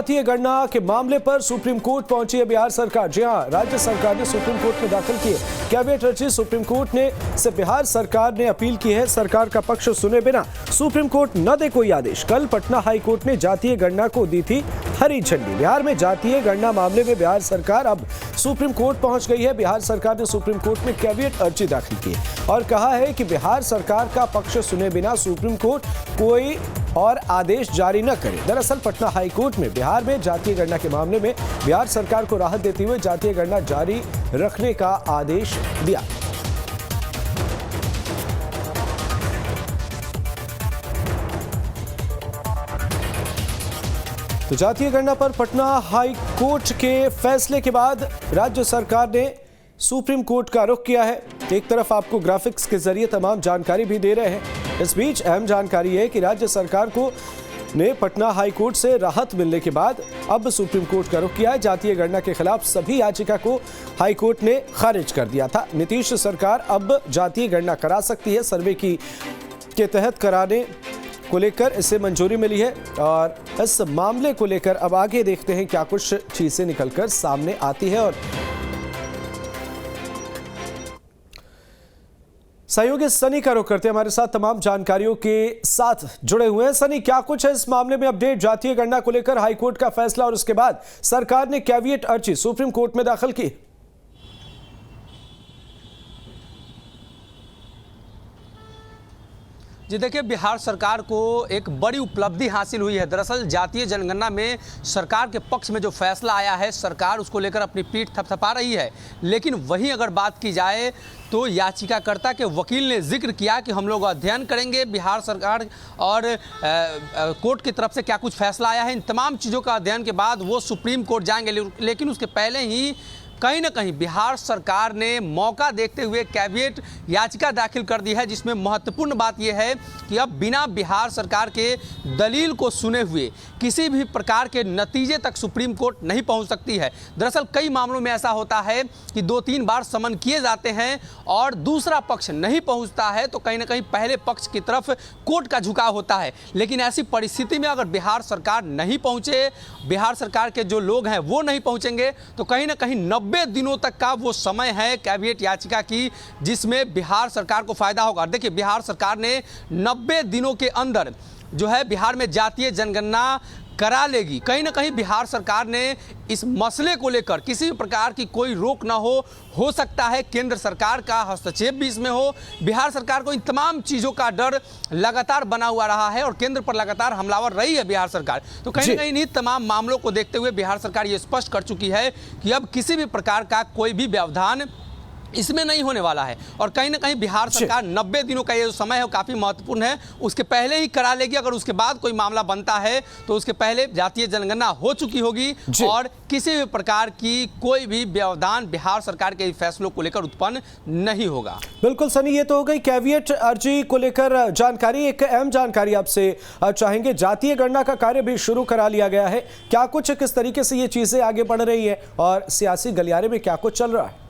जातीय गणना के मामले पर सुप्रीम कोर्ट पहुंची है बिहार सरकार। जी हां, राज्य सरकार ने सुप्रीम कोर्ट में दाखिल की है कैविएट अर्जी। सुप्रीम कोर्ट ने से बिहार सरकार ने अपील की है सरकार का पक्ष सुने बिना सुप्रीम कोर्ट न दे कोई आदेश। कल पटना हाई कोर्ट ने जातीय गणना को दी थी हरी झंडी। बिहार में जातीय गणना मामले में बिहार सरकार अब सुप्रीम कोर्ट पहुंच गई है। बिहार सरकार ने सुप्रीम कोर्ट में कैविएट अर्जी दाखिल की और कहा है कि बिहार सरकार का पक्ष सुने बिना सुप्रीम कोर्ट कोई और आदेश जारी न करे। दरअसल पटना हाई कोर्ट में बिहार में जातीय गणना के मामले में बिहार सरकार को राहत देते हुए जातीय गणना जारी रखने का आदेश दिया। तो जातीय गणना पर पटना हाई कोर्ट के फैसले के बाद राज्य सरकार ने सुप्रीम कोर्ट का रुख किया है। एक तरफ आपको ग्राफिक्स के जरिए तमाम जानकारी भी दे रहे हैं। इस बीच अहम जानकारी है कि राज्य सरकार को ने पटना हाई कोर्ट से राहत मिलने के बाद अब सुप्रीम कोर्ट का रुख किया है। जातीय गणना के खिलाफ सभी याचिका को हाई कोर्ट ने खारिज कर दिया था। नीतीश सरकार अब जातीय गणना करा सकती है। सर्वे के तहत कराने को लेकर इसे मंजूरी मिली है और इस मामले को लेकर अब आगे देखते हैं क्या कुछ चीजें निकलकर सामने आती है। और सहयोगी सनी का रुख करते हैं, हमारे साथ तमाम जानकारियों के साथ जुड़े हुए हैं। सनी, क्या कुछ है इस मामले में अपडेट? जातीय गणना को लेकर हाईकोर्ट का फैसला और उसके बाद सरकार ने कैविएट अर्जी सुप्रीम कोर्ट में दाखिल की। जी देखिए, बिहार सरकार को एक बड़ी उपलब्धि हासिल हुई है। दरअसल जातीय जनगणना में सरकार के पक्ष में जो फैसला आया है, सरकार उसको लेकर अपनी पीठ थपथपा रही है। लेकिन वहीं अगर बात की जाए तो याचिकाकर्ता के वकील ने जिक्र किया कि हम लोग अध्ययन करेंगे बिहार सरकार और कोर्ट की तरफ से क्या कुछ फैसला आया है। इन तमाम चीज़ों का अध्ययन के बाद वो सुप्रीम कोर्ट जाएंगे। लेकिन उसके पहले ही कहीं ना कहीं बिहार सरकार ने मौका देखते हुए कैविएट याचिका दाखिल कर दी है, जिसमें महत्वपूर्ण बात यह है कि अब बिना बिहार सरकार के दलील को सुने हुए किसी भी प्रकार के नतीजे तक सुप्रीम कोर्ट नहीं पहुंच सकती है। दरअसल कई मामलों में ऐसा होता है कि 2-3 बार समन किए जाते हैं और दूसरा पक्ष नहीं पहुंचता है तो कहीं ना कहीं पहले पक्ष की तरफ कोर्ट का झुकाव होता है। लेकिन ऐसी परिस्थिति में अगर बिहार सरकार नहीं पहुंचे, बिहार सरकार के जो लोग हैं वो नहीं पहुंचेंगे, तो कहीं ना कहीं 90 दिनों तक का वो समय है कैविएट याचिका की, जिसमें बिहार सरकार को फायदा होगा। देखिए, बिहार सरकार ने 90 दिनों के अंदर जो है बिहार में जातीय जनगणना करा लेगी। कहीं ना कहीं बिहार सरकार ने इस मसले को लेकर किसी भी प्रकार की कोई रोक ना हो सकता है केंद्र सरकार का हस्तक्षेप भी इसमें हो। बिहार सरकार को इन तमाम चीज़ों का डर लगातार बना हुआ रहा है और केंद्र पर लगातार हमलावर रही है बिहार सरकार। तो कहीं ना कहीं इन्हीं तमाम मामलों को देखते हुए बिहार सरकार ये स्पष्ट कर चुकी है कि अब किसी भी प्रकार का कोई भी व्यवधान इसमें नहीं होने वाला है। और कहीं ना कहीं बिहार सरकार 90 दिनों का ये जो समय है वो काफ़ी महत्वपूर्ण है, उसके पहले ही करा लेगी। अगर उसके बाद कोई मामला बनता है तो उसके पहले जातीय जनगणना हो चुकी होगी और किसी भी प्रकार की कोई भी व्यवधान बिहार सरकार के फैसलों को लेकर उत्पन्न नहीं होगा। बिल्कुल सनी, ये तो हो गई कैविएट अर्जी को लेकर जानकारी। एक अहम जानकारी आपसे चाहेंगे, जातीय गणना का कार्य भी शुरू करा लिया गया है। क्या कुछ किस तरीके से ये चीजें आगे बढ़ रही है और सियासी गलियारे में क्या कुछ चल रहा है?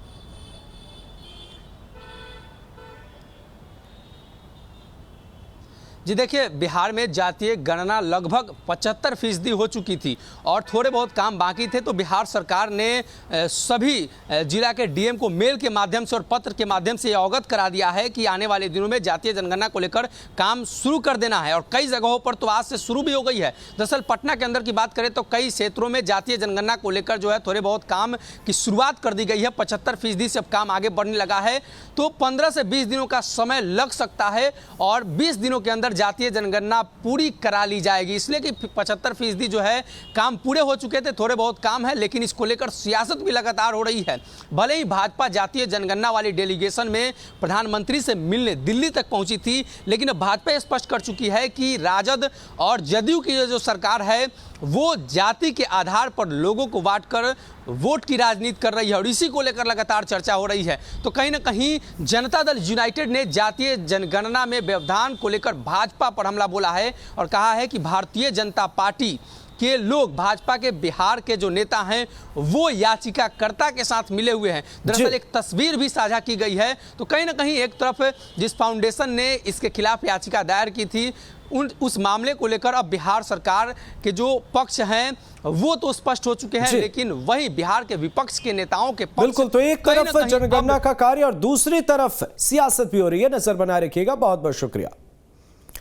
जी देखिए, बिहार में जातीय गणना लगभग 75% हो चुकी थी और थोड़े बहुत काम बाकी थे। तो बिहार सरकार ने सभी जिला के डीएम को मेल के माध्यम से और पत्र के माध्यम से अवगत करा दिया है कि आने वाले दिनों में जातीय जनगणना को लेकर काम शुरू कर देना है। और कई जगहों पर तो आज से शुरू भी हो गई है। दरअसल पटना के अंदर की बात करें तो कई क्षेत्रों में जातीय जनगणना को लेकर जो है थोड़े बहुत काम की शुरुआत कर दी गई है। 75% से अब काम आगे बढ़ने लगा है। तो 15 से 20 दिनों का समय लग सकता है और 20 दिनों के अंदर जातीय जनगणना पूरी करा ली जाएगी। इसलिए कि 75% जो है काम पूरे हो चुके थे, थोड़े बहुत काम है, लेकिन इसको लेकर सियासत भी लगातार हो रही है। भले ही भाजपा जातीय जनगणना वाली डेलीगेशन में प्रधानमंत्री से मिलने दिल्ली तक पहुंची थी, लेकिन अब भाजपा स्पष्ट कर चुकी है कि राजद और जदयू की जो सरकार है वो जाति के आधार पर लोगों को बांटकर वोट की राजनीति कर रही है और इसी को लेकर लगातार चर्चा हो रही है। तो कहीं ना कहीं जनता दल यूनाइटेड ने जातीय जनगणना में व्यवधान को लेकर भाजपा पर हमला बोला है और कहा है कि भारतीय जनता पार्टी के लोग, भाजपा के बिहार के जो नेता हैं वो याचिकाकर्ता के साथ मिले हुए हैं। दरअसल एक तस्वीर भी साझा की गई है। तो कहीं ना कहीं एक तरफ जिस फाउंडेशन ने इसके खिलाफ याचिका दायर की थी उस मामले को लेकर अब बिहार सरकार के जो पक्ष हैं वो तो स्पष्ट हो चुके हैं, लेकिन वही बिहार के विपक्ष के नेताओं के पक्ष बिल्कुल, तो एक तरफ जनगणना का कार्य और दूसरी तरफ सियासत भी हो रही है। नजर बनाए रखिएगा। बहुत बहुत शुक्रिया।